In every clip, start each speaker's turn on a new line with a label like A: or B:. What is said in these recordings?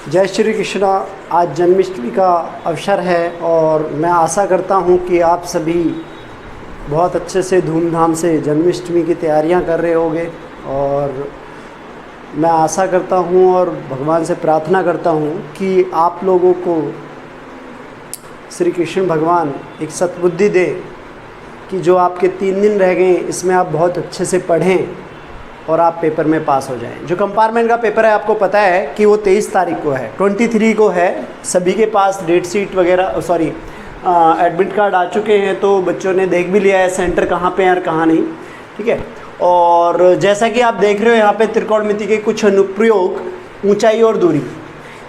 A: जय श्री कृष्णा। आज जन्माष्टमी का अवसर है और मैं आशा करता हूँ कि आप सभी बहुत अच्छे से धूमधाम से जन्माष्टमी की तैयारियाँ कर रहे होंगे। और मैं आशा करता हूँ और भगवान से प्रार्थना करता हूँ कि आप लोगों को श्री कृष्ण भगवान एक सद्बुद्धि दे कि जो आपके 3 दिन रह गए इसमें आप बहुत अच्छे से पढ़ें और आप पेपर में पास हो जाएं। जो कंपार्टमेंट का पेपर है आपको पता है कि वो 23 तारीख को है, 23 को है। सभी के पास डेट शीट वगैरह एडमिट कार्ड आ चुके हैं, तो बच्चों ने देख भी लिया है सेंटर कहाँ पे है और कहाँ नहीं। ठीक है। और जैसा कि आप देख रहे हो यहाँ पे त्रिकोणमिति के कुछ अनुप्रयोग, ऊंचाई और दूरी,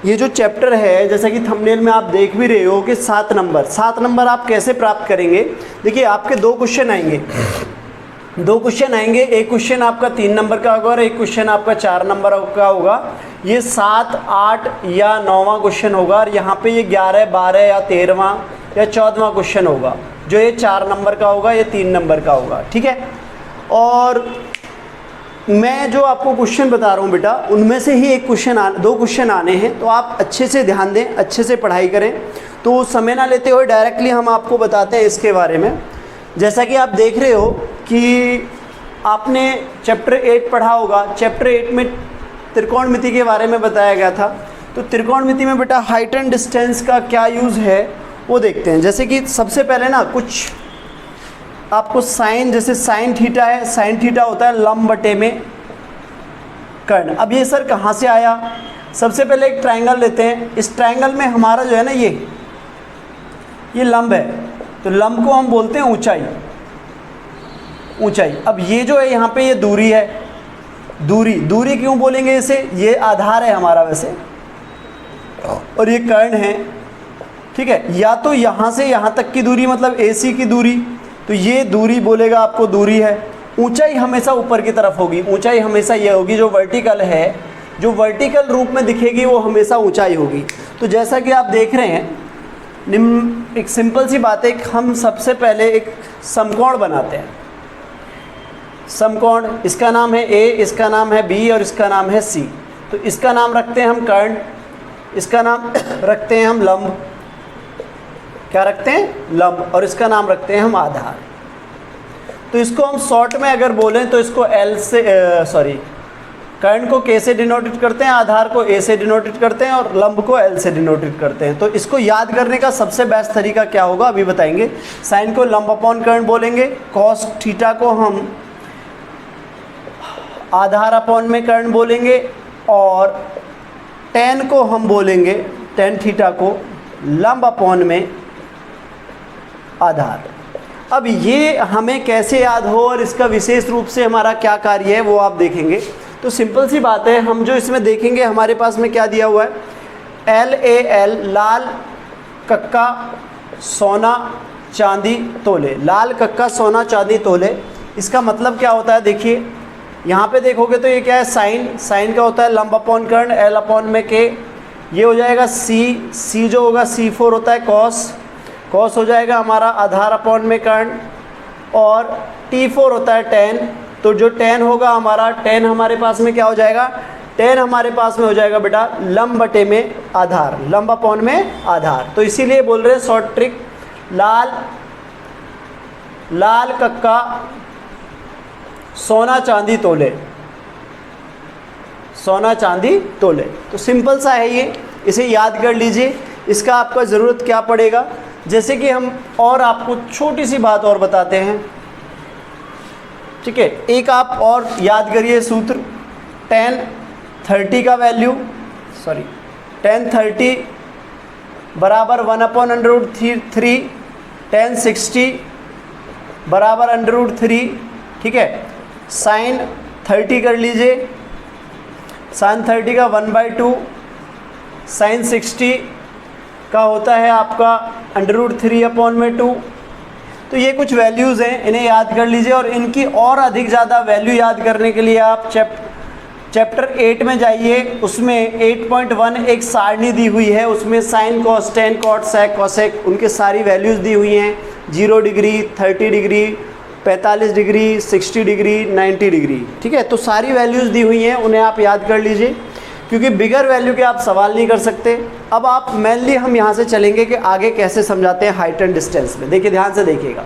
A: ये जो चैप्टर है जैसा कि थंबनेल में आप देख भी रहे हो कि 7 नंबर आप कैसे प्राप्त करेंगे। देखिए आपके 2 क्वेश्चन आएंगे। एक क्वेश्चन आपका 3 नंबर का होगा और एक क्वेश्चन आपका 4 नंबर का होगा। ये 7, 8 या 9वां क्वेश्चन होगा और यहाँ पे ये 11, 12 या 13वां या 14वां क्वेश्चन होगा। जो ये 4 नंबर का होगा, ये 3 नंबर का होगा। ठीक है। और मैं जो आपको क्वेश्चन बता रहा हूँ बेटा, उनमें से ही 2 क्वेश्चन आने हैं, तो आप अच्छे से ध्यान दें, अच्छे से पढ़ाई करें। तो समय ना लेते हुए डायरेक्टली हम आपको बताते हैं इसके बारे में। जैसा कि आप देख रहे हो कि आपने चैप्टर 8 पढ़ा होगा। चैप्टर 8 में त्रिकोणमिति के बारे में बताया गया था। तो त्रिकोणमिति में बेटा हाइट एंड डिस्टेंस का क्या यूज़ है वो देखते हैं। जैसे कि सबसे पहले ना कुछ आपको साइन, जैसे साइन थीटा है, साइन थीटा होता है लंब बटे में कर्ण। अब ये सर कहाँ से आया? सबसे पहले एक ट्रायंगल लेते हैं। इस ट्रायंगल में हमारा जो है ना ये लंब है, तो लंब को हम बोलते हैं ऊंचाई। अब ये जो है यहाँ पे ये दूरी है। दूरी क्यों बोलेंगे इसे? ये आधार है हमारा वैसे, और ये कर्ण है। ठीक है। या तो यहाँ से यहाँ तक की दूरी मतलब AC की दूरी, तो ये दूरी बोलेगा आपको दूरी है। ऊंचाई हमेशा ऊपर की तरफ होगी। ऊंचाई हमेशा ये होगी जो वर्टिकल है, जो वर्टिकल रूप में दिखेगी वो हमेशा ऊंचाई होगी। तो जैसा कि आप देख रहे हैं, एक सिंपल सी बात है, हम सबसे पहले एक समकोण बनाते हैं। समकोण, इसका नाम है A, इसका नाम है B और इसका नाम है C। तो इसका नाम रखते हैं हम कर्ण, इसका नाम रखते हैं हम लंब। क्या रखते हैं? लंब। और इसका नाम रखते हैं हम आधार। तो इसको हम शॉर्ट में अगर बोलें तो इसको कर्ण को K से डिनोटेड करते हैं, आधार को A से डिनोटेड करते हैं और लंब को L से डिनोटेड करते हैं। तो इसको याद करने का सबसे बेस्ट तरीका क्या होगा अभी बताएंगे। साइन को लंब अपॉन कर्ण बोलेंगे, कॉस थीटा को हम आधार अपॉन में कर्ण बोलेंगे, और टेन को हम बोलेंगे, टेन थीटा को लंब अपॉन में आधार। अब ये हमें कैसे याद हो और इसका विशेष रूप से हमारा क्या कार्य है वो आप देखेंगे। तो सिंपल सी बात है, हम जो इसमें देखेंगे हमारे पास में क्या दिया हुआ है, LAL, लाल कक्का सोना चांदी तोले। लाल कक्का सोना चांदी तोले, इसका मतलब क्या होता है? देखिए यहाँ पे देखोगे तो ये क्या है? साइन का होता है लंब अपॉन कर्ण, L अपॉन में K। ये हो जाएगा C जो होगा C4 होता है कॉस हो जाएगा हमारा आधार अपॉन में कर्ण, और T4 होता है टेन। तो जो टेन होगा हमारा, टेन हमारे पास में क्या हो जाएगा? टेन हमारे पास में हो जाएगा बेटा लंब बटे में आधार, लंब अपॉन में आधार। तो इसीलिए बोल रहे हैं शॉर्ट ट्रिक, लाल कक्का सोना चांदी तोले, सोना चांदी तोले। तो सिंपल सा है ये, इसे याद कर लीजिए। इसका आपका ज़रूरत क्या पड़ेगा, जैसे कि हम और आपको छोटी सी बात और बताते हैं। ठीक है। एक आप और याद करिए सूत्र, tan 30 का वैल्यू, tan 30 बराबर 1/√3, tan 60 बराबर √3। ठीक है। साइन 30 कर लीजिए, साइन 30 का 1/2, साइन 60 का होता है आपका √3/2। तो ये कुछ वैल्यूज़ हैं, इन्हें याद कर लीजिए। और इनकी और अधिक ज़्यादा वैल्यू याद करने के लिए आप चैप्टर 8 में जाइए। उसमें 8.1 एक सारणी दी हुई है, उसमें sine cos tan cot sec cosec उनके सारी वैल्यूज़ दी हुई हैं। 0 degree, 30 degree, 45 degree, 60 degree, 90 degree. ठीक है। तो सारी वैल्यूज़ दी हुई हैं, उन्हें आप याद कर लीजिए। क्योंकि बिगर वैल्यू के आप सवाल नहीं कर सकते। अब आप मेनली हम यहाँ से चलेंगे कि आगे कैसे समझाते हैं हाइट एंड डिस्टेंस में। देखिए ध्यान से देखिएगा,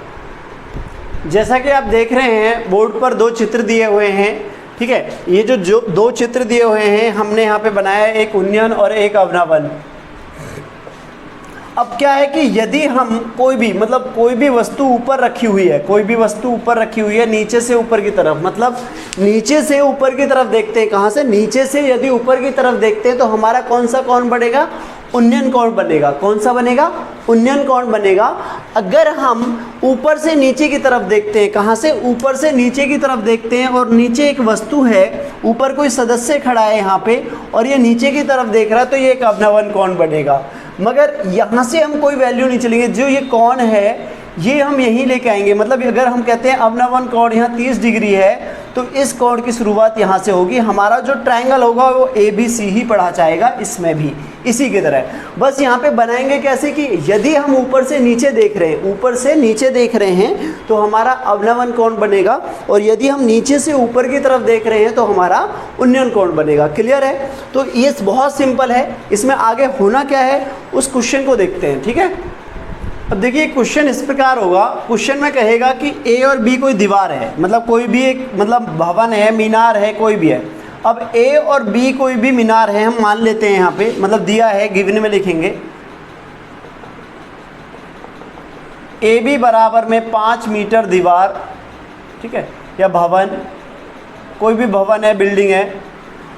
A: जैसा कि आप देख रहे हैं बोर्ड पर दो चित्र दिए हुए हैं, ठीक है। ये जो दो चित्र दिए हुए हैं हमने यहाँ पे बनाया है, एक उन्नयन और एक अवनवन। अब क्या है कि यदि हम कोई भी वस्तु ऊपर रखी हुई है, कोई भी वस्तु ऊपर रखी हुई है नीचे से ऊपर की तरफ, मतलब नीचे से ऊपर की तरफ देखते हैं, कहाँ से, नीचे से यदि ऊपर की तरफ देखते हैं तो हमारा कौन सा कोण बनेगा, उन्नयन कोण बनेगा। कौन सा बनेगा, उन्नयन कोण बनेगा। अगर हम ऊपर से नीचे की तरफ देखते हैं, कहाँ से, ऊपर से नीचे की तरफ देखते हैं और नीचे एक वस्तु है, ऊपर कोई सदस्य खड़ा है यहाँ पे और ये नीचे की तरफ देख रहा है, तो ये एक अवनवन कोण बनेगा। मगर यहाँ से हम कोई वैल्यू नहीं चलेंगे, जो ये कोण है ये हम यहीं लेके आएंगे। मतलब अगर हम कहते हैं अवनवन कोण यहाँ 30 डिग्री है तो इस कोण की शुरुआत यहाँ से होगी। हमारा जो ट्रायंगल होगा वो ABC ही पढ़ा जाएगा, इसमें भी इसी की तरह। बस यहाँ पे बनाएंगे कैसे कि यदि हम ऊपर से नीचे देख रहे हैं, ऊपर से नीचे देख रहे हैं तो हमारा अवनवन कोण बनेगा, और यदि हम नीचे से ऊपर की तरफ देख रहे हैं तो हमारा उन्नयन कोण बनेगा। क्लियर है? तो ये बहुत सिंपल है। इसमें आगे होना क्या है उस क्वेश्चन को देखते हैं, ठीक है। अब देखिए क्वेश्चन इस प्रकार होगा, क्वेश्चन में कहेगा कि A और B कोई दीवार है, मतलब कोई भी एक भवन है, मीनार है, कोई भी है। अब A और B कोई भी मीनार है, हम मान लेते हैं यहाँ पे, मतलब दिया है, गिवन में लिखेंगे AB बराबर में 5 मीटर दीवार, ठीक है, या भवन, कोई भी भवन है, बिल्डिंग है,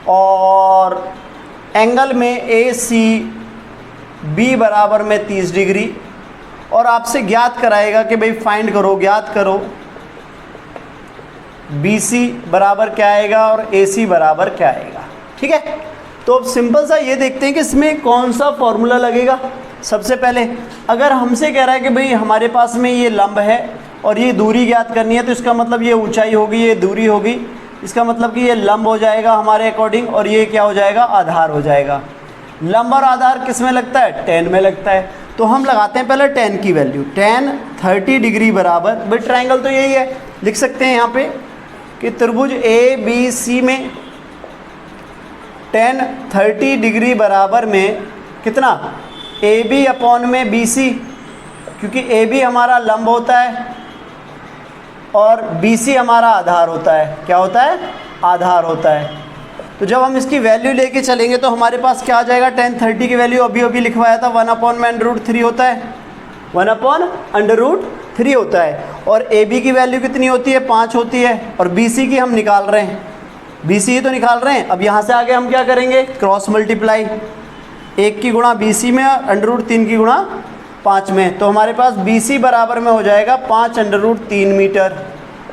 A: और एंगल में ACB बराबर में 30 डिग्री, और आपसे ज्ञात कराएगा कि भाई फाइंड करो, ज्ञात करो BC बराबर क्या आएगा और AC बराबर क्या आएगा, ठीक है। तो अब सिंपल सा ये देखते हैं कि इसमें कौन सा फॉर्मूला लगेगा। सबसे पहले अगर हमसे कह रहा है कि भाई हमारे पास में ये लंब है और ये दूरी ज्ञात करनी है, तो इसका मतलब ये ऊंचाई होगी, ये दूरी होगी, इसका मतलब कि ये लंब हो जाएगा हमारे अकॉर्डिंग, और ये क्या हो जाएगा, आधार हो जाएगा। लंब और आधार किस में लगता है, tan में लगता है। तो हम लगाते हैं पहले tan की वैल्यू, tan 30 डिग्री बराबर, भाई ट्रायंगल तो यही है, लिख सकते हैं यहाँ पे कि त्रिभुज ABC में tan 30 डिग्री बराबर में कितना, AB अपॉन में BC, क्योंकि AB हमारा लंब होता है और BC हमारा आधार होता है। क्या होता है, आधार होता है। तो जब हम इसकी वैल्यू लेके चलेंगे तो हमारे पास क्या आ जाएगा, tan 30 की वैल्यू अभी लिखवाया था 1/√3 होता है, 1/√3 होता है। और AB की वैल्यू कितनी होती है, 5 होती है, और BC की हम निकाल रहे हैं, BC ही तो निकाल रहे हैं। अब यहाँ से आगे हम क्या करेंगे, क्रॉस मल्टीप्लाई, 1 की गुणा BC में, √3 की गुणा 5 में, तो हमारे पास BC बराबर में हो जाएगा 5/3 मीटर।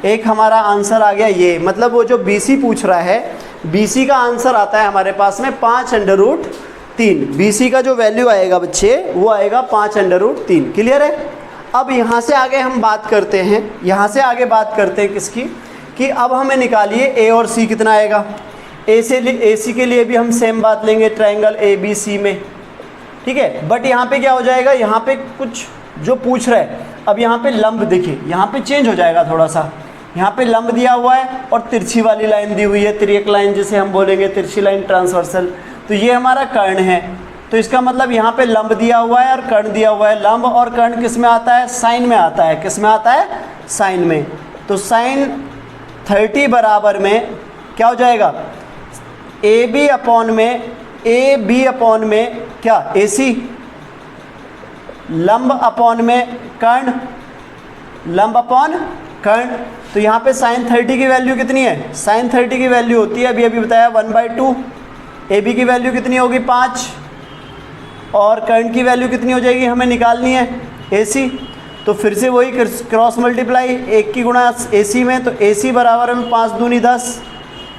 A: एक हमारा आंसर आ गया ये, मतलब वो जो BC पूछ रहा है BC का आंसर आता है हमारे पास में 5/3। BC का जो वैल्यू आएगा बच्चे वो आएगा 5/3। क्लियर है? अब यहाँ से आगे हम बात करते हैं, यहाँ से आगे बात करते हैं किसकी, कि अब हमें निकालिए A और C कितना आएगा। AC के लिए भी हम सेम बात लेंगे, ट्रायंगल ABC में, ठीक है। बट यहाँ पे क्या हो जाएगा, यहाँ पे कुछ जो पूछ रहा है, अब यहाँ पे लंब देखिए, यहाँ पे चेंज हो जाएगा थोड़ा सा। यहाँ पे लंब दिया हुआ है और तिरछी वाली लाइन दी हुई है, तिर्यक लाइन जिसे हम बोलेंगे, तिरछी लाइन, ट्रांसवर्सल। तो ये हमारा कर्ण है, तो इसका मतलब यहाँ पे लंब दिया हुआ है और कर्ण दिया हुआ है। लंब और कर्ण किस में आता है, साइन में आता है। किस में आता है, साइन में। तो साइन 30 बराबर में क्या हो जाएगा, AB अपॉन में क्या, AC, लंब अपॉन में कर्ण, लंब अपॉन कर्ण। तो यहाँ पे साइन 30 की वैल्यू कितनी है, साइन 30 की वैल्यू होती है अभी बताया 1/2। AB की वैल्यू कितनी होगी, 5, और कर्ण की वैल्यू कितनी हो जाएगी, हमें निकालनी है, AC। तो फिर से वही क्रॉस मल्टीप्लाई, 1 की गुणा AC में, तो AC बराबर में 5 दूनी 10,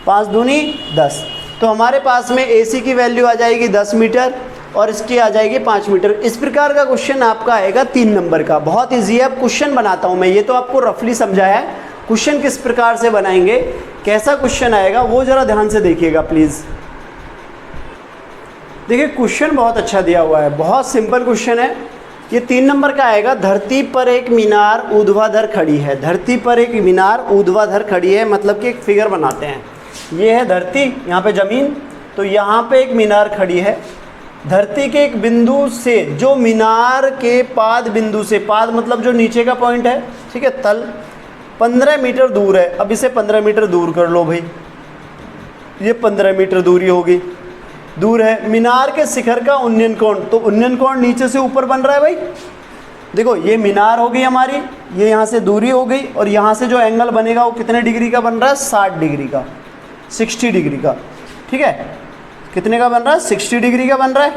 A: 5 दूनी 10। तो हमारे पास में AC की वैल्यू आ जाएगी 10 मीटर और इसकी आ जाएगी 5 मीटर। इस प्रकार का क्वेश्चन आपका आएगा 3 नंबर का। बहुत ईजी है। अब क्वेश्चन बनाता हूँ मैं, ये तो आपको रफली समझाया है, क्वेश्चन किस प्रकार से बनाएंगे, कैसा क्वेश्चन आएगा वो ज़रा ध्यान से देखिएगा प्लीज़। देखिए क्वेश्चन बहुत अच्छा दिया हुआ है, बहुत सिंपल क्वेश्चन है। ये 3 नंबर का आएगा। धरती पर एक मीनार ऊर्ध्वाधर खड़ी है। धरती पर एक मीनार ऊर्ध्वाधर खड़ी है, मतलब कि एक फिगर बनाते हैं। ये है धरती, यहाँ पे ज़मीन, तो यहाँ पे एक मीनार खड़ी है, धरती के एक बिंदु से, जो मीनार के पाद बिंदु से, पाद मतलब जो नीचे का पॉइंट है, ठीक है, तल 15 मीटर दूर है। अब इसे 15 मीटर दूर कर लो भाई, ये 15 मीटर दूरी होगी, दूर है। मीनार के शिखर का उन्नयन कोण, तो उन्नयन कोण नीचे से ऊपर बन रहा है भाई। देखो ये मीनार हो गई हमारी, ये यहाँ से दूरी हो गई, और यहाँ से जो एंगल बनेगा वो कितने डिग्री का बन रहा है, 60 डिग्री का, 60 डिग्री का, ठीक है। कितने का बन रहा है, 60 डिग्री का बन रहा है।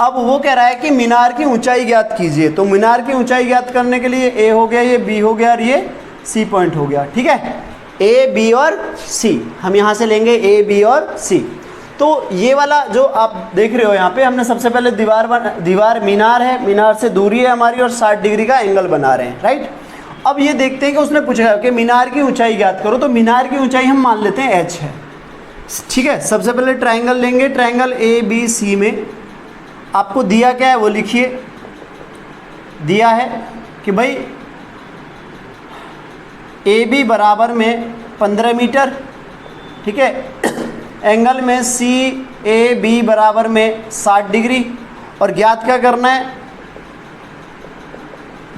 A: अब वो कह रहा है कि मीनार की ऊंचाई ज्ञात कीजिए, तो मीनार की ऊंचाई ज्ञात करने के लिए ए हो गया, ये बी हो गया और ये सी पॉइंट हो गया, ठीक है। ए बी और सी हम यहाँ से लेंगे, ए बी और सी। तो ये वाला जो आप देख रहे हो यहाँ पे, हमने सबसे पहले दीवार मीनार है, मीनार से दूरी है हमारी, और 60 डिग्री का एंगल बना रहे हैं, राइट। अब ये देखते हैं कि उसने पूछा कि मीनार की ऊंचाई ज्ञात करो, तो मीनार की ऊंचाई हम मान लेते हैं h है, ठीक है। सबसे पहले ट्राइंगल लेंगे, ट्राइंगल ए बी सी में आपको दिया क्या है वो लिखिए। दिया है कि भाई ए बी बराबर में 15 मीटर, ठीक है, एंगल में सी ए बी बराबर में 60 डिग्री, और ज्ञात क्या करना है,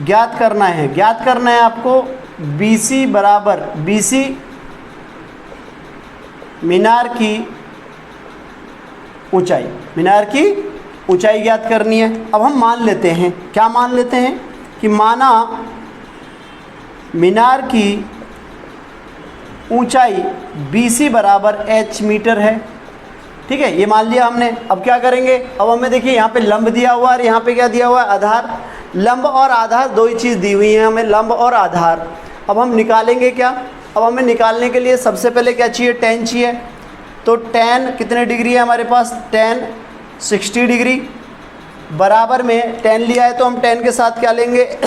A: ज्ञात करना है आपको बी सी बराबर, बी सी मीनार की ऊंचाई, मीनार की ऊंचाई ज्ञात करनी है। अब हम मान लेते हैं, क्या मान लेते हैं कि माना मीनार की ऊंचाई BC बराबर h मीटर है, ठीक है, ये मान लिया हमने। अब क्या करेंगे, अब हमें देखिए यहाँ पे लंब दिया हुआ है और यहाँ पे क्या दिया हुआ है, आधार। लंब और आधार दो ही चीज़ दी हुई है हमें, लंब और आधार। अब हम निकालेंगे क्या, अब हमें निकालने के लिए सबसे पहले क्या चाहिए, tan चाहिए। तो tan कितने डिग्री है हमारे पास, tan 60 डिग्री बराबर में tan लिया है, तो हम tan के साथ क्या लेंगे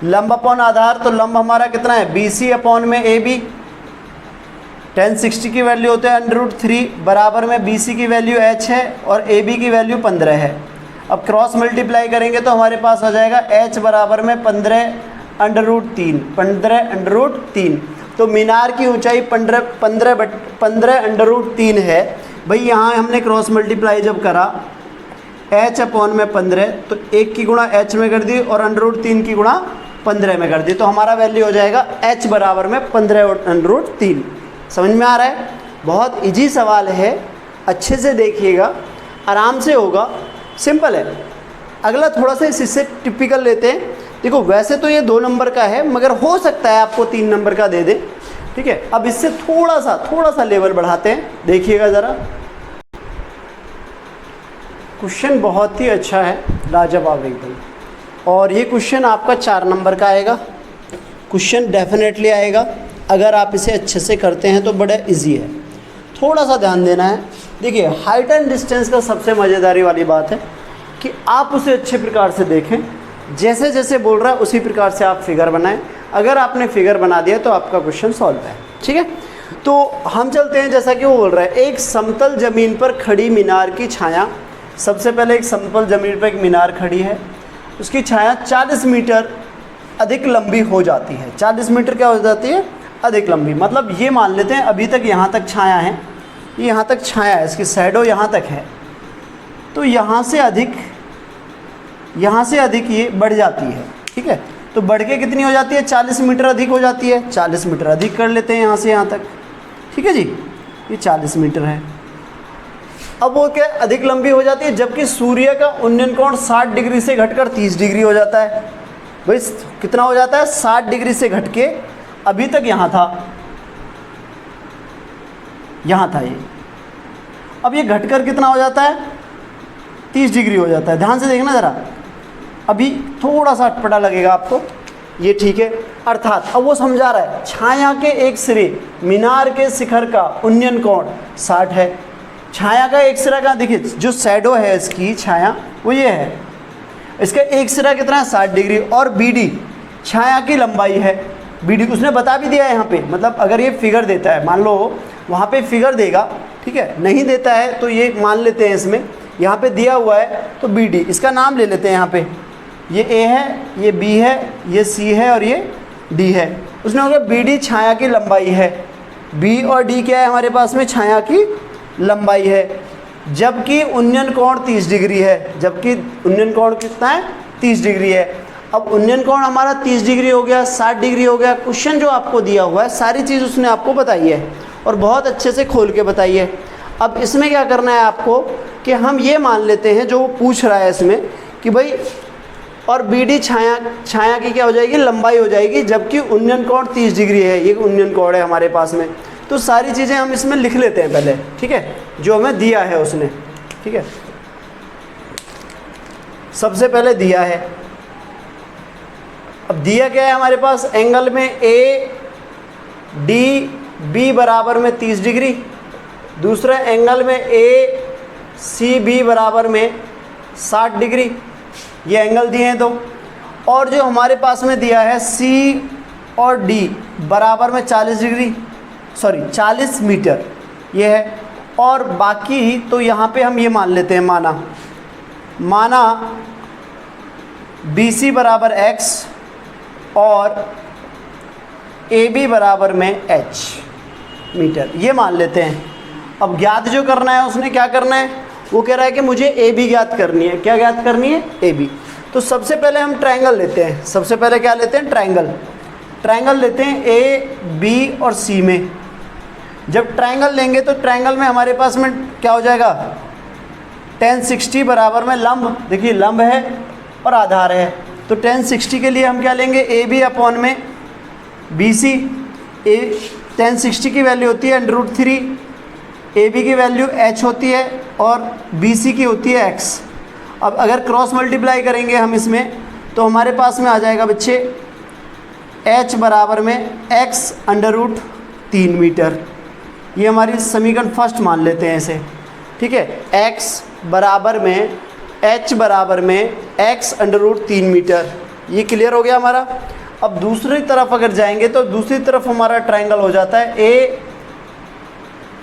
A: लंब अपॉन आधार। तो लंब हमारा कितना है, BC अपॉन में AB। tan 60 की वैल्यू होते हैं √3 बराबर में BC की वैल्यू h है और AB की वैल्यू 15 है। अब क्रॉस मल्टीप्लाई करेंगे तो हमारे पास आ जाएगा h बराबर में 15√3। तो मीनार की ऊंचाई 15√3 है भाई। यहाँ हमने क्रॉस मल्टीप्लाई जब करा h अपॉन में 15, तो 1 की गुणा h में कर दी और √3 की गुणा 15 में कर दी, तो हमारा वैल्यू हो जाएगा h बराबर में 15√3। समझ में आ रहा है, बहुत इजी सवाल है, अच्छे से देखिएगा, आराम से होगा, सिंपल है। अगला थोड़ा सा इससे टिपिकल लेते हैं। देखो वैसे तो ये 2 नंबर का है, मगर हो सकता है आपको 3 नंबर का दे दे, ठीक है। अब इससे थोड़ा सा लेवल बढ़ाते हैं, देखिएगा ज़रा। क्वेश्चन बहुत ही अच्छा है, लाजवाब एकदम, और ये क्वेश्चन आपका 4 नंबर का आएगा। क्वेश्चन डेफिनेटली आएगा, अगर आप इसे अच्छे से करते हैं तो बड़ा इजी है। थोड़ा सा ध्यान देना है। देखिए हाइट एंड डिस्टेंस का सबसे मज़ेदारी वाली बात है कि आप उसे अच्छे प्रकार से देखें, जैसे जैसे बोल रहा है उसी प्रकार से आप फिगर बनाएं। अगर आपने फिगर बना दिया तो आपका क्वेश्चन सॉल्व है, ठीक है। तो हम चलते हैं, जैसा कि वो बोल रहा है, एक समतल ज़मीन पर खड़ी मीनार की छाया। सबसे पहले एक समतल ज़मीन पर एक मीनार खड़ी है, उसकी छाया 40 मीटर अधिक लंबी हो जाती है। 40 मीटर क्या हो जाती है, अधिक लंबी। मतलब ये मान लेते हैं अभी तक यहाँ तक छाया है, ये यहाँ तक छाया है, इसकी शैडो यहाँ तक है, तो यहाँ से अधिक ये बढ़ जाती है, ठीक है। तो बढ़ के कितनी हो जाती है, 40 मीटर अधिक हो जाती है। 40 मीटर अधिक कर लेते हैं यहाँ से यहाँ तक, ठीक है जी, ये 40 मीटर है। अब वो क्या अधिक लंबी हो जाती है, जबकि सूर्य का उन्नयन कोण 60 डिग्री से घटकर 30 डिग्री हो जाता है। भाई कितना हो जाता है, 60 डिग्री से घट के अभी तक यहाँ था ये, अब ये घटकर कितना हो जाता है, 30 डिग्री हो जाता है। ध्यान से देखना ज़रा, अभी थोड़ा सा अटपटा लगेगा आपको, ये ठीक है। अर्थात अब वो समझा रहा है, छाया के एक सिरे मीनार के शिखर का उन्नयन कोण 60 है। छाया का एक सिरा का देखिए, जो शैडो है इसकी छाया वो ये है, इसका एक सिरा कितना है, 60 डिग्री, और BD छाया की लंबाई है। BD उसने बता भी दिया है यहाँ पे, मतलब अगर ये फिगर देता है, मान लो वहाँ पे फिगर देगा, ठीक है, नहीं देता है तो ये मान लेते हैं इसमें, यहाँ पे दिया हुआ है तो BD, इसका नाम ले लेते हैं। यहाँ पे ये A है, ये B है, ये C है और ये D है। उसने कहा BD छाया की लंबाई है, बी और डी क्या है हमारे पास में, छाया की लंबाई है, जबकि उन्नयन कोण 30 डिग्री है, जबकि उन्नयन कोण कितना है, 30 डिग्री है। अब उन्नयन कोण हमारा 30 डिग्री हो गया, 60 डिग्री हो गया। क्वेश्चन जो आपको दिया हुआ है सारी चीज़ उसने आपको बताई है और बहुत अच्छे से खोल के बताई है। अब इसमें क्या करना है आपको कि हम ये मान लेते हैं जो वो पूछ रहा है इसमें कि भाई और बी डी छाया की क्या हो जाएगी, लंबाई हो जाएगी, जबकि उन्नयन कोण 30 डिग्री है, ये उन्नयन कोण है हमारे पास में। तो सारी चीज़ें हम इसमें लिख लेते हैं पहले, ठीक है, जो हमें दिया है उसने, ठीक है। सबसे पहले दिया है, अब दिया क्या है हमारे पास, एंगल में ए डी बी बराबर में 30 डिग्री, दूसरे एंगल में ए सी बी बराबर में 60 डिग्री, ये एंगल दिए हैं दो। और जो हमारे पास में दिया है सी और डी बराबर में 40 डिग्री, सॉरी 40 मीटर ये है। और बाकी तो यहाँ पे हम ये मान लेते हैं, माना बी सी बराबर x और ए बी बराबर में h मीटर, ये मान लेते हैं। अब ज्ञात जो करना है उसने क्या करना है, वो कह रहा है कि मुझे ए बी ज्ञात करनी है। क्या ज्ञात करनी है, ए बी। तो सबसे पहले हम ट्रायंगल लेते हैं, सबसे पहले क्या लेते हैं, ट्रायंगल लेते हैं ए बी और सी में। जब ट्रायंगल लेंगे तो ट्रायंगल में हमारे पास में क्या हो जाएगा, tan 60 बराबर में लंब, देखिए लंब है और आधार है, तो tan 60 के लिए हम क्या लेंगे, ए बी अपॉन में बी सी। tan 60 की वैल्यू होती है √3, ए बी की वैल्यू h होती है और बी सी की होती है x। अब अगर क्रॉस मल्टीप्लाई करेंगे हम इसमें तो हमारे पास में आ जाएगा बच्चे h बराबर में x √3 मीटर। ये हमारी समीकरण फर्स्ट मान लेते हैं इसे, ठीक है। x बराबर में h बराबर में x √3 मीटर, ये क्लियर हो गया हमारा। अब दूसरी तरफ अगर जाएंगे तो दूसरी तरफ हमारा ट्रायंगल हो जाता है ए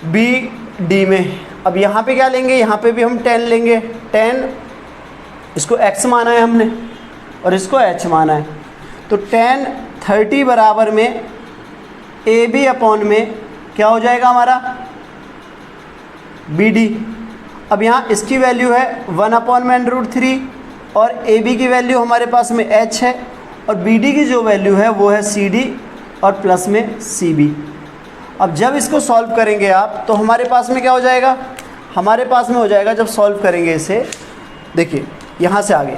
A: बी डी में। अब यहाँ पे क्या लेंगे, यहाँ पे भी हम tan लेंगे, tan इसको x माना है हमने और इसको h माना है, तो tan 30 बराबर में ए बी अपॉन में क्या हो जाएगा हमारा, बी डी। अब यहाँ इसकी वैल्यू है 1/√3 और ए बी की वैल्यू हमारे पास में h है और बी डी की जो वैल्यू है वो है सी डी और प्लस में सी बी। अब जब इसको सॉल्व करेंगे आप तो हमारे पास में क्या हो जाएगा, हमारे पास में हो जाएगा जब सॉल्व करेंगे इसे, देखिए यहाँ से आगे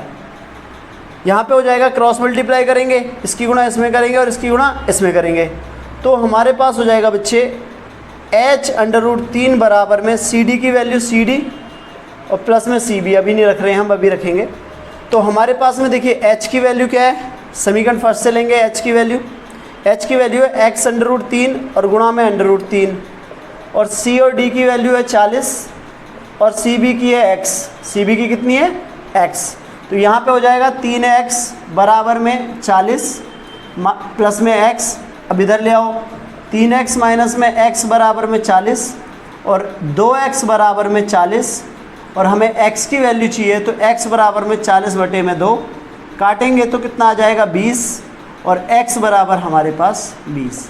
A: यहाँ पे हो जाएगा क्रॉस मल्टीप्लाई करेंगे, इसकी गुणा इसमें करेंगे और इसकी गुणा इसमें करेंगे, तो हमारे पास हो जाएगा बच्चे h √3 बराबर में सी डी की वैल्यू सी डी और प्लस में सी बी, अभी नहीं रख रहे हैं हम, अभी रखेंगे। तो हमारे पास में देखिए h की वैल्यू क्या है, समीकरण फर्स्ट से लेंगे h की वैल्यू है x √3 और गुणा में √3 और c और d की वैल्यू है 40 और सी बी की है x, सी बी की कितनी है x। तो यहाँ पे हो जाएगा 3x बराबर में 40 प्लस में x, अब इधर ले आओ 3x माइनस में x बराबर में 40 और 2x बराबर में 40 और हमें x की वैल्यू चाहिए, तो x बराबर में 40/2 काटेंगे तो कितना आ जाएगा 20 और x बराबर हमारे पास 20,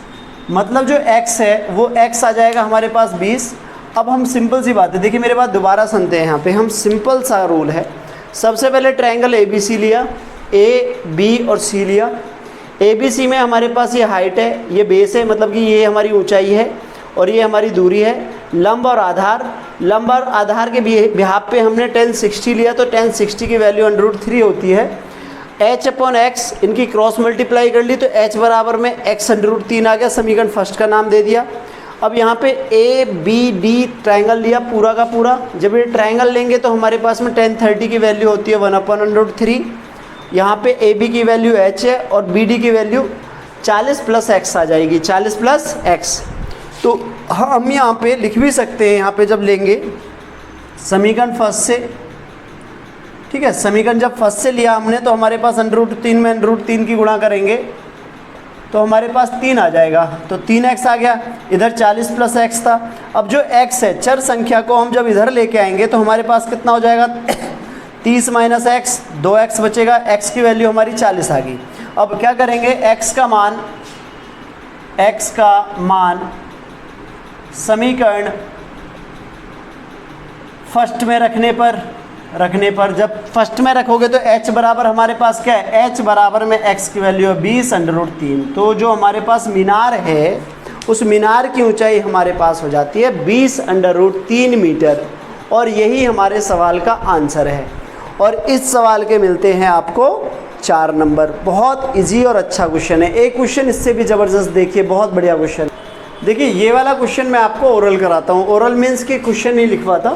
A: मतलब जो x है वो x आ जाएगा हमारे पास 20। अब हम सिंपल सी बात है, देखिए मेरे बात दोबारा सुनते हैं, यहाँ पे हम सिंपल सा रूल है। सबसे पहले ट्रायंगल ए बी सी लिया, ए बी और सी लिया। ए बी सी में हमारे पास ये हाइट है, ये बेस है, मतलब कि ये हमारी ऊंचाई है और ये हमारी दूरी है। लंब और आधार के बिहाफ पे हमने tan 60 लिया, तो tan 60 की वैल्यू √3 होती है। h अपॉन x इनकी क्रॉस मल्टीप्लाई कर ली तो h बराबर में x √3 आ गया, समीकरण फर्स्ट का नाम दे दिया। अब यहाँ पे ए बी डी ट्रायंगल लिया पूरा का पूरा, जब ये ट्रायंगल लेंगे तो हमारे पास में tan 30 की वैल्यू होती है 1/√3। यहाँ पे ए बी की वैल्यू h है और बी डी की वैल्यू 40 + x आ जाएगी, 40 + x। तो हम यहाँ पे लिख भी सकते हैं, यहाँ पे जब लेंगे समीकरण फर्स्ट से, ठीक है, समीकरण जब फर्स्ट से लिया हमने तो हमारे पास √3 में √3 की गुणा करेंगे तो हमारे पास 3 आ जाएगा, तो 3x आ गया, इधर 40 + x था। अब जो x है चर संख्या को हम जब इधर लेके आएंगे तो हमारे पास कितना हो जाएगा 30 - x, 2x बचेगा, x की वैल्यू हमारी 40 आ गई। अब क्या करेंगे, x का मान समीकरण फर्स्ट में रखने पर जब फर्स्ट में रखोगे तो h बराबर हमारे पास क्या है, h बराबर में x की वैल्यू है 20√3। तो जो हमारे पास मीनार है उस मीनार की ऊंचाई हमारे पास हो जाती है 20√3 मीटर, और यही हमारे सवाल का आंसर है। और इस सवाल के मिलते हैं आपको 4 नंबर। बहुत इजी और अच्छा क्वेश्चन है। एक क्वेश्चन इससे भी ज़बरदस्त देखिए, बहुत बढ़िया क्वेश्चन। देखिए ये वाला क्वेश्चन मैं आपको ओरल कराता हूँ। ओरल मीन्स कि क्वेश्चन नहीं लिखवाता,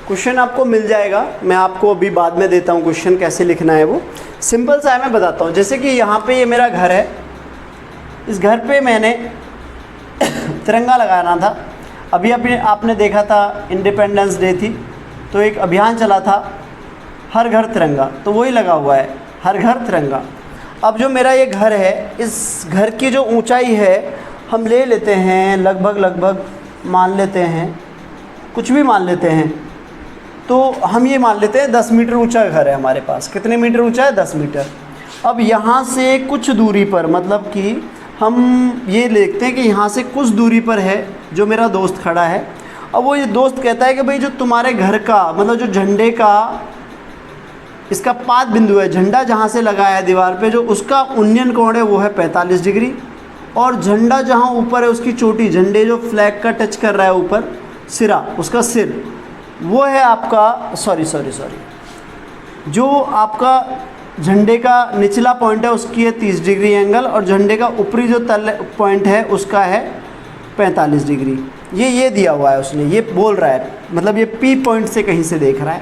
A: क्वेश्चन आपको मिल जाएगा, मैं आपको अभी बाद में देता हूँ क्वेश्चन कैसे लिखना है। वो सिंपल सा है, मैं बताता हूँ। जैसे कि यहाँ पे ये मेरा घर है, इस घर पे मैंने तिरंगा लगाना था। अभी आपने देखा था इंडिपेंडेंस डे थी तो एक अभियान चला था हर घर तिरंगा, तो वही लगा हुआ है, हर घर तिरंगा। अब जो मेरा ये घर है, इस घर की जो ऊंचाई है हम ले लेते हैं लगभग मान लेते हैं, कुछ भी मान लेते हैं, तो हम ये मान लेते हैं 10 मीटर ऊंचा घर है हमारे पास। कितने मीटर ऊंचा है? 10 मीटर। अब यहाँ से कुछ दूरी पर, मतलब कि हम ये देखते हैं कि यहाँ से कुछ दूरी पर है जो मेरा दोस्त खड़ा है। अब वो ये दोस्त कहता है कि भाई जो तुम्हारे घर का, मतलब जो झंडे का इसका पाद बिंदु है, झंडा जहाँ से लगाया है दीवार पे, जो उसका उन्नयन कोण है वो है 45 डिग्री, और झंडा जहाँ ऊपर है उसकी चोटी, झंडे जो फ्लैग का टच कर रहा है ऊपर सिरा, उसका सिर, वो है आपका सॉरी जो आपका झंडे का निचला पॉइंट है उसकी है 30 डिग्री एंगल, और झंडे का ऊपरी जो तल पॉइंट है उसका है 45 डिग्री। ये दिया हुआ है उसने, ये बोल रहा है, मतलब ये पी पॉइंट से कहीं से देख रहा है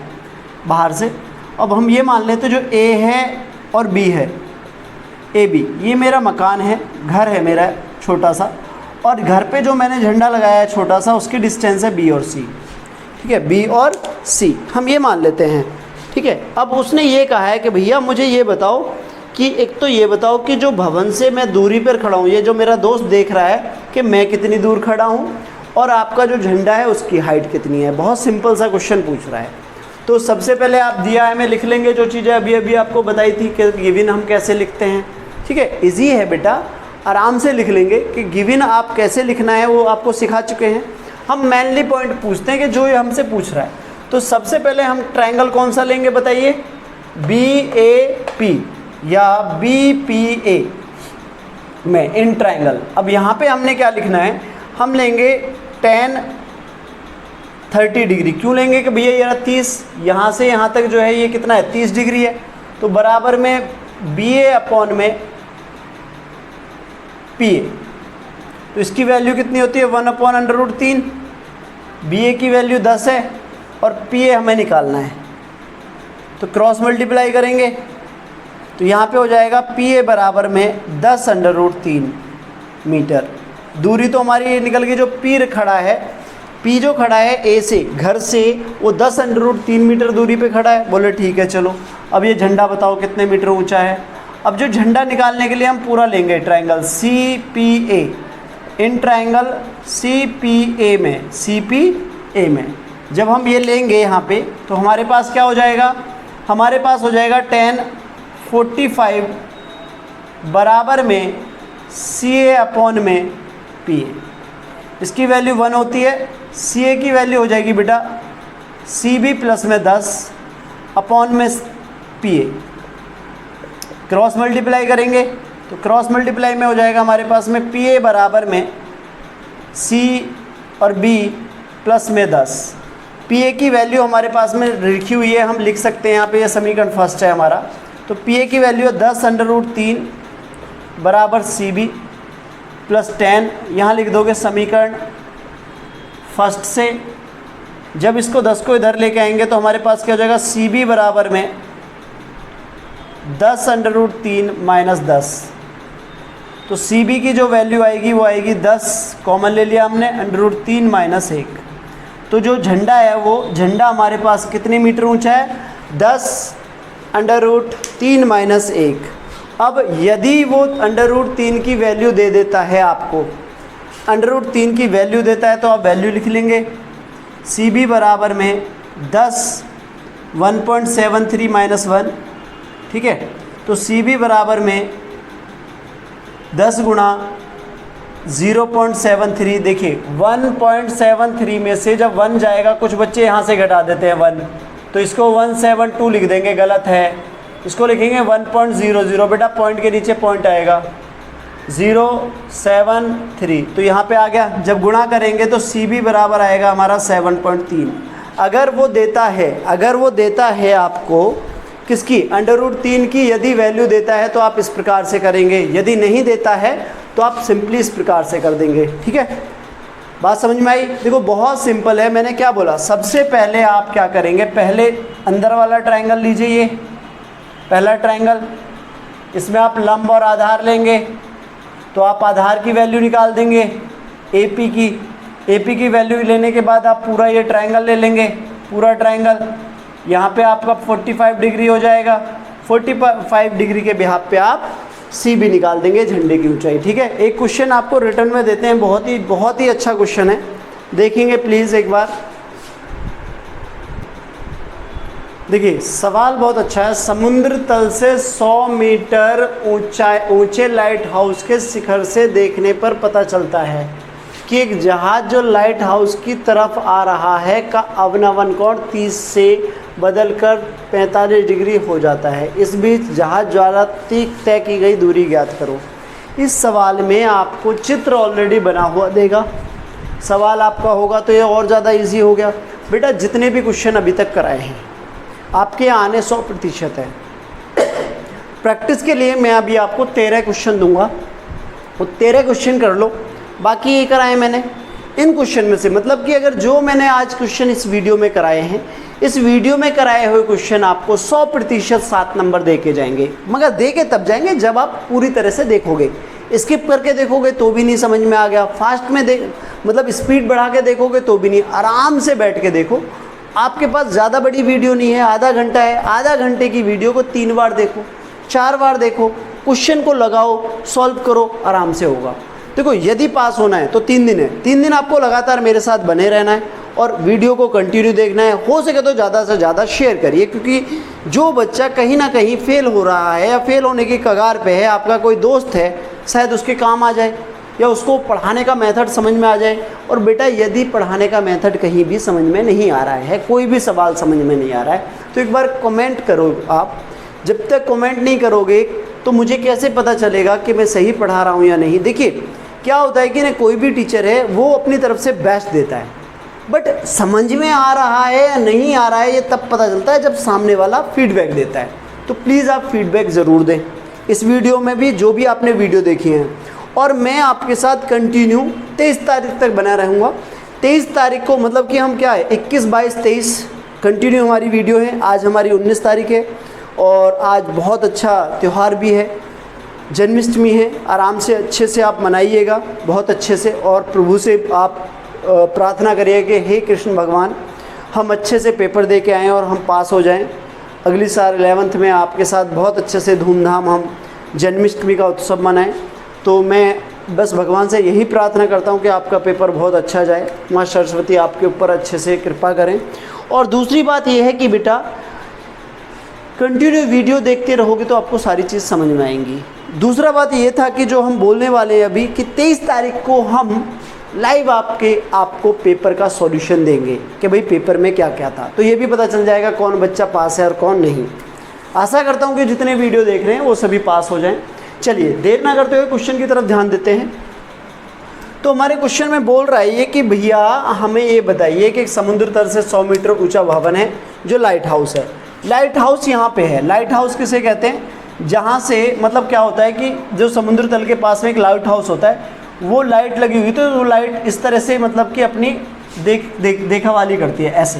A: बाहर से। अब हम ये मान लेते जो ए है और बी है, ए बी, ये मेरा मकान है, घर है मेरा छोटा सा, और घर पे जो मैंने झंडा लगाया है छोटा सा, उसकी डिस्टेंस है बी और सी। ठीक है, बी और सी हम ये मान लेते हैं। ठीक है, अब उसने ये कहा है कि भैया मुझे ये बताओ कि एक तो ये बताओ कि जो भवन से मैं दूरी पर खड़ा हूँ, ये जो मेरा दोस्त देख रहा है कि मैं कितनी दूर खड़ा हूँ, और आपका जो झंडा है उसकी हाइट कितनी है। बहुत सिंपल सा क्वेश्चन पूछ रहा है। तो सबसे पहले आप दिया है में लिख लेंगे जो चीज़ें अभी आपको बताई थी कि गिवन हम कैसे लिखते हैं। ठीक है, इजी है बेटा, आराम से लिख लेंगे कि गिवन आप कैसे लिखना है वो आपको सिखा चुके हैं। हम मेनली पॉइंट पूछते हैं कि जो ये हमसे पूछ रहा है। तो सबसे पहले हम ट्रायंगल कौन सा लेंगे बताइए, BAP या BPA में इन ट्रायंगल। अब यहाँ पे हमने क्या लिखना है, हम लेंगे tan 30 डिग्री। क्यों लेंगे कि भैया ये 30, यहाँ से यहाँ तक जो है ये कितना है 30 डिग्री है, तो बराबर में BA अपॉन में PA। तो इसकी वैल्यू कितनी होती है 1/√3। BA की वैल्यू 10 है और PA हमें निकालना है, तो क्रॉस मल्टीप्लाई करेंगे तो यहाँ पे हो जाएगा PA बराबर में 10√3 मीटर। दूरी तो हमारी निकल गई, जो P खड़ा है, P जो खड़ा है A से, घर से, वो 10√3 मीटर दूरी पे खड़ा है। बोले ठीक है चलो, अब ये झंडा बताओ कितने मीटर ऊंचा है। अब जो झंडा निकालने के लिए हम पूरा लेंगे triangle CPA, in triangle CPA में जब हम ये लेंगे यहाँ पे, तो हमारे पास क्या हो जाएगा, हमारे पास हो जाएगा tan 45 बराबर में CA अपॉन में PA। इसकी वैल्यू 1 होती है, CA की वैल्यू हो जाएगी बेटा CB प्लस में 10 अपॉन में PA। क्रॉस मल्टीप्लाई करेंगे तो क्रॉस मल्टीप्लाई में हो जाएगा हमारे पास में PA बराबर में C और B प्लस में 10। PA की वैल्यू हमारे पास में लिखी हुई है, हम लिख सकते हैं यहाँ पे, ये समीकरण फर्स्ट है हमारा। तो PA की वैल्यू है 10√3 बराबर CB प्लस 10, यहाँ लिख दोगे समीकरण फर्स्ट से। जब इसको 10 को इधर लेके आएंगे तो हमारे पास क्या हो जाएगा, CB बराबर में 10√3 माइनस 10। तो CB की जो वैल्यू आएगी वो आएगी 10, कॉमन ले लिया हमने, √3 माइनस 1। तो जो झंडा है वो झंडा हमारे पास कितने मीटर ऊंचा है, 10√3 माइनस 1। अब यदि वो √3 की वैल्यू दे देता है आपको, √3 की वैल्यू देता है तो आप वैल्यू लिख लेंगे। CB बराबर में 10 1.73 माइनस 1। ठीक है, तो CB बराबर में 10 गुणा 0.73। देखिए 1.73 में से जब 1 जाएगा, कुछ बच्चे यहाँ से घटा देते हैं 1, तो इसको 172 लिख देंगे, गलत है। इसको लिखेंगे 1.00, बेटा पॉइंट के नीचे पॉइंट आएगा 073, तो यहाँ पे आ गया। जब गुणा करेंगे तो सी बी बराबर आएगा हमारा 7.3। अगर वो देता है आपको किसकी, √3 की यदि वैल्यू देता है तो आप इस प्रकार से करेंगे, यदि नहीं देता है तो आप सिंपली इस प्रकार से कर देंगे। ठीक है, बात समझ में आई? देखो बहुत सिंपल है। मैंने क्या बोला, सबसे पहले आप क्या करेंगे, पहले अंदर वाला ट्रायंगल लीजिए, ये पहला ट्रायंगल, इसमें आप लंब और आधार लेंगे, तो आप आधार की वैल्यू निकाल देंगे AP की वैल्यू लेने के बाद आप पूरा ये ट्रायंगल ले लेंगे, पूरा ट्रायंगल। यहाँ पे आपका 45 डिग्री हो जाएगा, 45 डिग्री के बिहाफ पे आप सी भी निकाल देंगे, झंडे की ऊंचाई। ठीक है, एक क्वेश्चन आपको रिटर्न में देते हैं, बहुत ही अच्छा क्वेश्चन है, देखेंगे प्लीज़ एक बार। देखिए सवाल बहुत अच्छा है। समुद्र तल से 100 मीटर ऊंचे लाइट हाउस के शिखर से देखने पर पता चलता है कि एक जहाज जो लाइट हाउस की तरफ आ रहा है का अवनमन कोण 30 से बदलकर 45 डिग्री हो जाता है। इस बीच जहाज द्वारा तय की गई दूरी ज्ञात करो। इस सवाल में आपको चित्र ऑलरेडी बना हुआ देगा, सवाल आपका होगा तो ये और ज़्यादा इजी हो गया। बेटा जितने भी क्वेश्चन अभी तक कराए हैं आपके आने 100% है। प्रैक्टिस के लिए मैं अभी आपको 13 क्वेश्चन दूंगा, वो 13 क्वेश्चन कर लो। बाकी ये कराए मैंने, इन क्वेश्चन में से मतलब कि अगर जो मैंने आज क्वेश्चन इस वीडियो में कराए हैं, इस वीडियो में कराए हुए क्वेश्चन आपको 100% 7 नंबर दे के जाएंगे, मगर दे के तब जाएंगे जब आप पूरी तरह से देखोगे। स्किप करके देखोगे तो भी नहीं समझ में आ गया, फास्ट में मतलब स्पीड बढ़ा के देखोगे तो भी नहीं, आराम से बैठ के देखो। आपके पास ज़्यादा बड़ी वीडियो नहीं है, आधा घंटा है, आधा घंटे की वीडियो को 3 बार देखो, 4 बार देखो, क्वेश्चन को लगाओ, सॉल्व करो, आराम से होगा। देखो यदि पास होना है तो 3 दिन है, 3 दिन आपको लगातार मेरे साथ बने रहना है और वीडियो को कंटिन्यू देखना है। हो सके तो ज़्यादा से ज़्यादा शेयर करिए, क्योंकि जो बच्चा कहीं ना कहीं फेल हो रहा है या फेल होने की कगार पे है, आपका कोई दोस्त है, शायद उसके काम आ जाए या उसको पढ़ाने का मेथड समझ में आ जाए। और बेटा यदि पढ़ाने का मेथड कहीं भी समझ में नहीं आ रहा है, कोई भी सवाल समझ में नहीं आ रहा है, तो एक बार कमेंट करो आप। जब तक कमेंट नहीं करोगे तो मुझे कैसे पता चलेगा कि मैं सही पढ़ा रहा हूँ या नहीं। देखिए क्या होता है कि ना, कोई भी टीचर है वो अपनी तरफ से बेस्ट देता है, बट समझ में आ रहा है या नहीं आ रहा है ये तब पता चलता है जब सामने वाला फीडबैक देता है। तो प्लीज़ आप फीडबैक ज़रूर दें इस वीडियो में भी, जो भी आपने वीडियो देखी हैं। और मैं आपके साथ कंटिन्यू 23 तारीख तक बना रहूँगा। 23 तारीख को मतलब कि हम क्या है 21, 22, 23 कंटिन्यू हमारी वीडियो है। आज हमारी 19 तारीख है और आज बहुत अच्छा त्यौहार भी है, जन्माष्टमी है। आराम से अच्छे से आप मनाइएगा, बहुत अच्छे से, और प्रभु से आप प्रार्थना करिए कि हे कृष्ण भगवान, हम अच्छे से पेपर दे के आएँ और हम पास हो जाएं। अगली साल 11th में आपके साथ बहुत अच्छे से धूमधाम हम जन्माष्टमी का उत्सव मनाएं। तो मैं बस भगवान से यही प्रार्थना करता हूं कि आपका पेपर बहुत अच्छा जाए, माँ सरस्वती आपके ऊपर अच्छे से कृपा करें। और दूसरी बात यह है कि बेटा कंटिन्यू वीडियो देखते रहोगे तो आपको सारी चीज़ समझ में आएंगी। दूसरा बात ये था कि जो हम बोलने वाले हैं अभी कि 23 तारीख को हम लाइव आपको पेपर का सॉल्यूशन देंगे कि भाई पेपर में क्या क्या था, तो ये भी पता चल जाएगा कौन बच्चा पास है और कौन नहीं। आशा करता हूँ कि जितने वीडियो देख रहे हैं वो सभी पास हो जाएं। चलिए देर ना करते हुए क्वेश्चन की तरफ ध्यान देते हैं। तो हमारे क्वेश्चन में बोल रहा है ये कि भैया हमें ये बताइए कि एक समुद्र तल से 100 मीटर ऊंचा भवन है जो लाइट हाउस है। लाइट हाउस यहाँ पे है। लाइट हाउस किसे कहते हैं? जहाँ से मतलब क्या होता है कि जो समुद्र तल के पास में एक लाइट हाउस होता है, वो लाइट लगी हुई तो वो लाइट इस तरह से मतलब कि अपनी देखा वाली करती है, ऐसे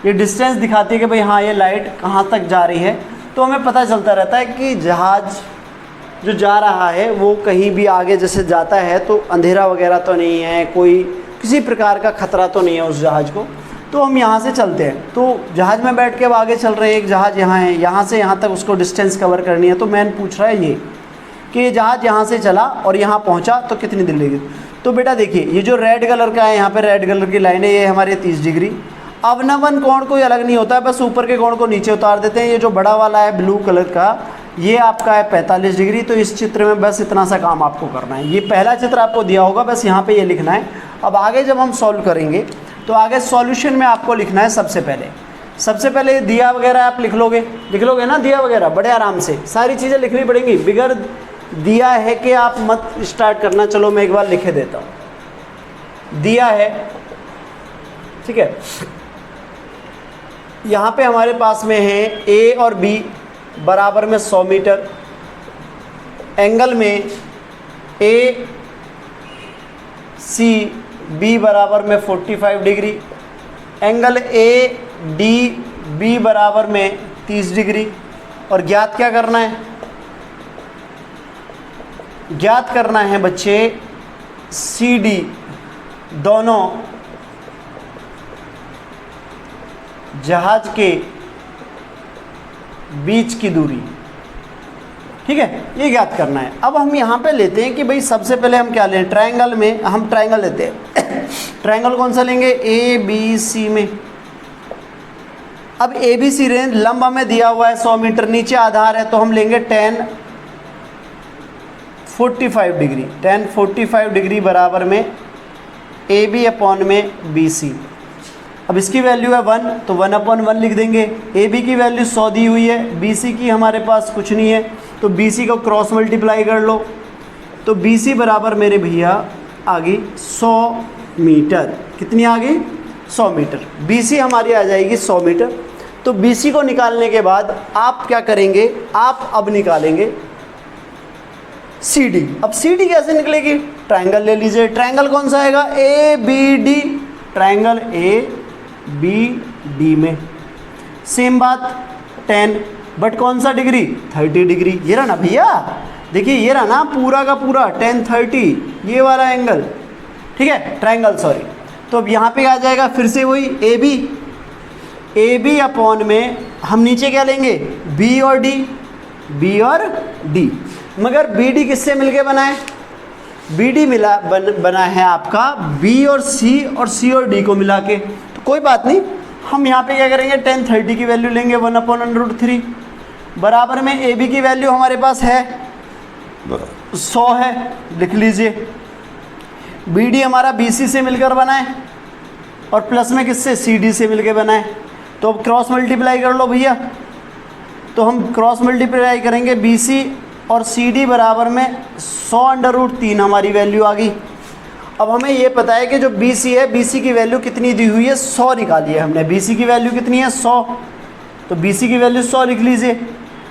A: ये डिस्टेंस दिखाती है कि भाई हाँ ये लाइट कहाँ तक जा रही है। तो हमें पता चलता रहता है कि जहाज़ जो जा रहा है वो कहीं भी आगे जैसे जाता है तो अंधेरा वगैरह तो नहीं है, कोई किसी प्रकार का ख़तरा तो नहीं है उस जहाज़ को। तो हम यहाँ से चलते हैं, तो जहाज़ में बैठ के अब आगे चल रहे हैं, एक जहाज़ यहाँ है, यहाँ से यहाँ तक उसको डिस्टेंस कवर करनी है। तो मैन पूछ रहा है ये कि ये जहाज़ यहाँ से चला और यहाँ पहुँचा तो कितनी देर लगेगी। तो बेटा देखिए ये जो रेड कलर का है, यहाँ पे रेड कलर की लाइन है, ये हमारे 30 डिग्री। अवनमन कोण कोई अलग नहीं होता है, बस ऊपर के कोण को नीचे उतार देते हैं। ये जो बड़ा वाला है ब्लू कलर का, ये आपका है 45 डिग्री। तो इस चित्र में बस इतना सा काम आपको करना है। ये पहला चित्र आपको दिया होगा, बस यहाँ पे ये लिखना है। अब आगे जब हम सॉल्व करेंगे तो आगे सॉल्यूशन में आपको लिखना है सबसे पहले दिया वगैरह आप लिख लोगे ना, दिया वगैरह बड़े आराम से सारी चीज़ें लिखनी पड़ेंगी। बिगर दिया है कि आप मत स्टार्ट करना। चलो मैं एक बार लिखे देता हूँ। दिया है, ठीक है, यहाँ पे हमारे पास में है ए और बी बराबर में 100 मीटर, एंगल में ए सी बी बराबर में 45 degree, angle A D B बराबर में 30 डिग्री। और ज्ञात क्या करना है? ज्ञात करना है बच्चे सी डी दोनों जहाज के बीच की दूरी, ठीक है, ये ज्ञात करना है। अब हम यहाँ पे लेते हैं कि भाई सबसे पहले हम क्या लें, ट्रायंगल में हम ट्रायंगल लेते हैं। ट्रायंगल कौन सा लेंगे? ए बी सी में। अब ए बी सी रेंज लंब हमें दिया हुआ है 100 मीटर, नीचे आधार है, तो हम लेंगे tan 45 डिग्री। tan 45 डिग्री बराबर में ए बी अपॉन में बी सी। अब इसकी वैल्यू है 1, तो 1/1 लिख देंगे। ए बी की वैल्यू 100 दी हुई है, बी सी की हमारे पास कुछ नहीं है, तो बी सी को क्रॉस मल्टीप्लाई कर लो। तो बी सी बराबर मेरे भैया आ गई 100 मीटर। कितनी आ गई? 100 मीटर। बी सी हमारी आ जाएगी 100 मीटर। तो बी सी को निकालने के बाद आप क्या करेंगे? आप अब निकालेंगे सी डी। अब सी डी कैसे निकलेगी? ट्रायंगल ले लीजिए। ट्रायंगल कौन सा आएगा? A B D. Triangle A B D में सेम बात 10, बट कौन सा डिग्री? 30 डिग्री। ये रहा ना भैया, देखिए ये रहा ना पूरा का पूरा tan 30, ये वाला एंगल, ठीक है, ट्रायंगल सॉरी। तो अब यहाँ पे आ जाएगा फिर से वही ए बी अपॉन में हम नीचे क्या लेंगे? बी और डी। मगर बी डी किससे मिलके बना है? बी डी बना है आपका बी और सी और डी को मिला के। तो कोई बात नहीं, हम यहाँ पे क्या करेंगे? tan 30 की वैल्यू लेंगे 1/√3 बराबर में ए बी की वैल्यू हमारे पास है 100 है, लिख लीजिए। बी डी हमारा बी सी से मिलकर बना है और प्लस में किससे? सी डी से मिलकर बना है। तो अब क्रॉस मल्टीप्लाई कर लो भैया। तो हम क्रॉस मल्टीप्लाई करेंगे बी सी और सी डी बराबर में 100/√3 हमारी वैल्यू आ गई। अब हमें ये पता है कि जो बी सी है, बी सी की वैल्यू कितनी दी हुई है? 100 निकाली है हमने। बी सी की वैल्यू कितनी है? 100। तो बी सी की वैल्यू 100 लिख लीजिए,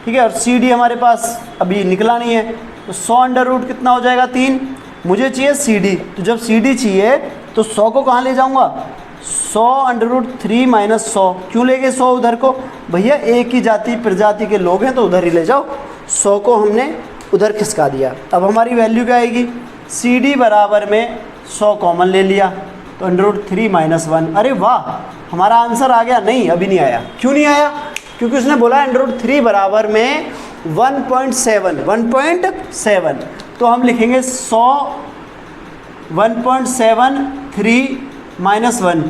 A: ठीक है। और सी डी हमारे पास अभी निकला नहीं है, तो 100 कितना हो जाएगा? 3। मुझे चाहिए सी डी, तो जब सी डी चाहिए तो 100 को कहाँ ले जाऊँगा? 100/√3 - 100। क्यों ले गए 100 उधर को? भैया एक ही जाति प्रजाति के लोग हैं तो उधर ही ले जाओ। 100 को हमने उधर खिसका दिया। अब हमारी वैल्यू क्या आएगी? सी डी बराबर में 100 कॉमन ले लिया, तो √3 - 1। अरे वाह, हमारा आंसर आ गया। नहीं, अभी नहीं आया। क्यों नहीं आया? क्योंकि उसने बोला √3 बराबर में 1.7। तो हम लिखेंगे 1.73 - 1।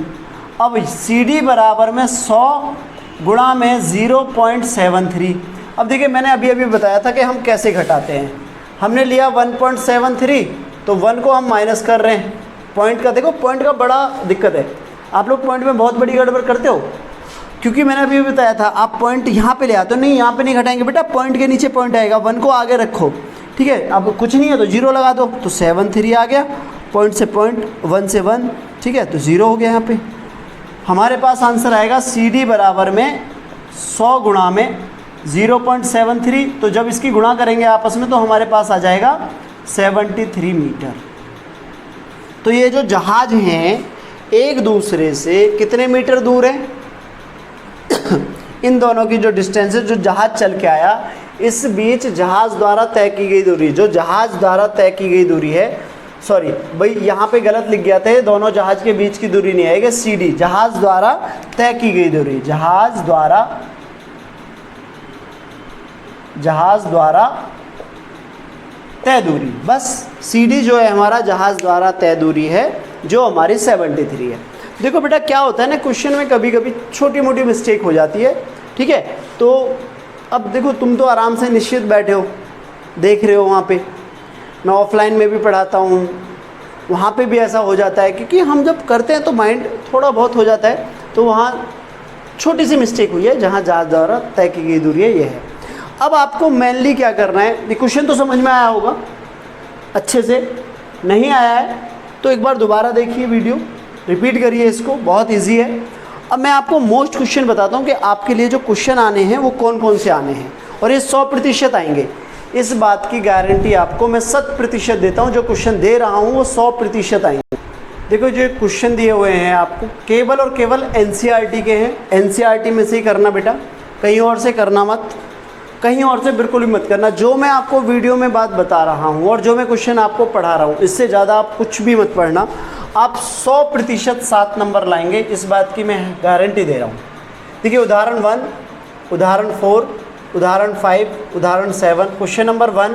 A: अब सी डी बराबर में 100 गुणा में 0.73। अब देखिए मैंने अभी बताया था कि हम कैसे घटाते हैं। हमने लिया 1.73, तो 1 को हम माइनस कर रहे हैं। पॉइंट का देखो, पॉइंट का बड़ा दिक्कत है। आप लोग पॉइंट में बहुत बड़ी गड़बड़ करते हो, क्योंकि मैंने अभी बताया था आप पॉइंट यहाँ पे ले आते हो। नहीं, यहाँ पे नहीं घटाएंगे बेटा, पॉइंट के नीचे पॉइंट आएगा, 1 को आगे रखो, ठीक है। अब कुछ नहीं है तो 0 लगा दो, तो 73 आ गया। पॉइंट से पॉइंट, 1 से 1, ठीक है, तो 0 हो गया। यहाँ पे हमारे पास आंसर आएगा सी डी बराबर में 100 गुणा में 0.73। तो जब इसकी गुणा करेंगे आपस में तो हमारे पास आ जाएगा 73 मीटर। तो ये जो जहाज हैं एक दूसरे से कितने मीटर दूर है? इन दोनों की जो डिस्टेंस है, जो जहाज चल के आया, इस बीच जहाज द्वारा तय की गई दूरी, जो जहाज द्वारा तय की गई दूरी है, सॉरी भाई यहाँ पे गलत लिख गया था, दोनों जहाज के बीच की दूरी नहीं आएगी, सी डी जहाज द्वारा तय की गई दूरी, जहाज द्वारा तय दूरी, बस सी डी जो है हमारा जहाज द्वारा तय दूरी है, जो हमारी 73 है। देखो बेटा क्या होता है ना, क्वेश्चन में कभी कभी छोटी मोटी मिस्टेक हो जाती है, ठीक है। तो अब देखो तुम तो आराम से निश्चित बैठे हो, देख रहे हो वहाँ पे, मैं ऑफलाइन में भी पढ़ाता हूँ, वहाँ पे भी ऐसा हो जाता है, क्योंकि हम जब करते हैं तो माइंड थोड़ा बहुत हो जाता है, तो वहाँ छोटी सी मिस्टेक हुई है, जहाँ जहाँ द्वारा तय की गई दूरी है ये है। अब आपको मेनली क्या करना है, ये क्वेश्चन तो समझ में आया होगा अच्छे से, नहीं आया है तो एक बार दोबारा देखिए वीडियो, रिपीट करिए इसको, बहुत ईजी है। अब मैं आपको मोस्ट क्वेश्चन बताता हूँ कि आपके लिए जो क्वेश्चन आने हैं वो कौन कौन से आने हैं, और ये 100% आएंगे, इस बात की गारंटी आपको मैं 100% देता हूँ। जो क्वेश्चन दे रहा हूँ वो 100% आएंगे। देखो जो क्वेश्चन दिए हुए हैं आपको केवल और केवल एनसीईआरटी के हैं, एनसीईआरटी में से ही करना बेटा, कहीं और से करना मत, कहीं और से बिल्कुल भी मत करना। जो मैं आपको वीडियो में बात बता रहा हूँ और जो मैं क्वेश्चन आपको पढ़ा रहा हूँ, इससे ज़्यादा आप कुछ भी मत पढ़ना। आप 100% 7 नंबर लाएंगे, इस बात की मैं गारंटी दे रहा हूँ। देखिए उदाहरण 1, उदाहरण 4, उदाहरण 5, उदाहरण 7, क्वेश्चन नंबर 1,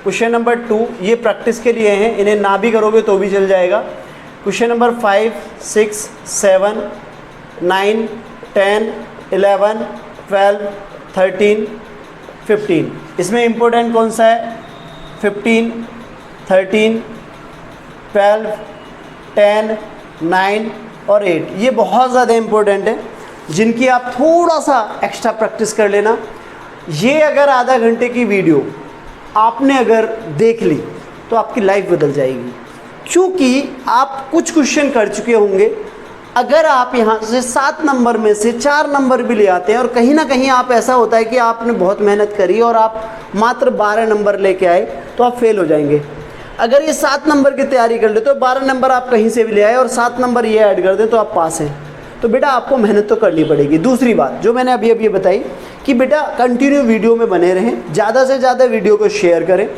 A: क्वेश्चन नंबर 2, ये प्रैक्टिस के लिए हैं, इन्हें ना भी करोगे तो भी चल जाएगा। Question number 5, 6, 7, 9, 10, 11, 12, 13, 15। इसमें इम्पोर्टेंट कौन सा है? 15, 13, 12, 10, 9 और 8, ये बहुत ज़्यादा इम्पोर्टेंट है, जिनकी आप थोड़ा सा एक्स्ट्रा प्रैक्टिस कर लेना। ये अगर आधा घंटे की वीडियो आपने अगर देख ली तो आपकी लाइफ बदल जाएगी, क्योंकि आप कुछ क्वेश्चन कर चुके होंगे। अगर आप यहाँ से 7 नंबर में से 4 नंबर भी ले आते हैं, और कहीं ना कहीं आप ऐसा होता है कि आपने बहुत मेहनत करी और आप मात्र 12 नंबर लेके आए, तो आप फेल हो जाएंगे। अगर ये 7 नंबर की तैयारी कर ले तो 12 नंबर आप कहीं से भी ले आए और 7 नंबर ये ऐड कर दें तो आप पास हैं। तो बेटा आपको मेहनत तो करनी पड़ेगी। दूसरी बात जो मैंने अभी अभी बताई कि बेटा कंटिन्यू वीडियो में बने रहें, ज़्यादा से ज़्यादा वीडियो को शेयर करें।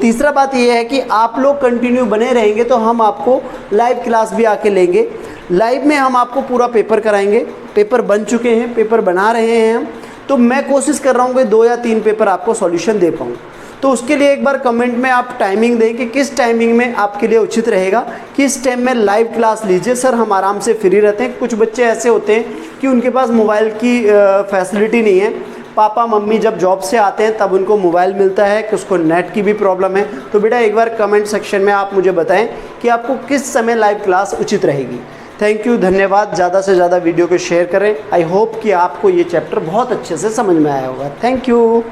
A: तीसरा बात ये है कि आप लोग कंटिन्यू बने रहेंगे तो हम आपको लाइव क्लास भी आके लेंगे। लाइव में हम आपको पूरा पेपर कराएंगे, पेपर बन चुके हैं, पेपर बना रहे हैं हम, तो मैं कोशिश कर रहा हूँ कि 2 या 3 पेपर आपको सॉल्यूशन दे पाऊँ। तो उसके लिए एक बार कमेंट में आप टाइमिंग दें कि किस टाइमिंग में आपके लिए उचित रहेगा, किस टाइम में लाइव क्लास लीजिए। सर हम आराम से फ्री रहते हैं। कुछ बच्चे ऐसे होते हैं कि उनके पास मोबाइल की फैसिलिटी नहीं है, पापा मम्मी जब जॉब से आते हैं तब उनको मोबाइल मिलता है, कि उसको नेट की भी प्रॉब्लम है। तो बेटा एक बार कमेंट सेक्शन में आप मुझे बताएं कि आपको किस समय लाइव क्लास उचित रहेगी। थैंक यू, धन्यवाद। ज़्यादा से ज़्यादा वीडियो को शेयर करें। आई होप कि आपको ये चैप्टर बहुत अच्छे से समझ में आया होगा। Thank you.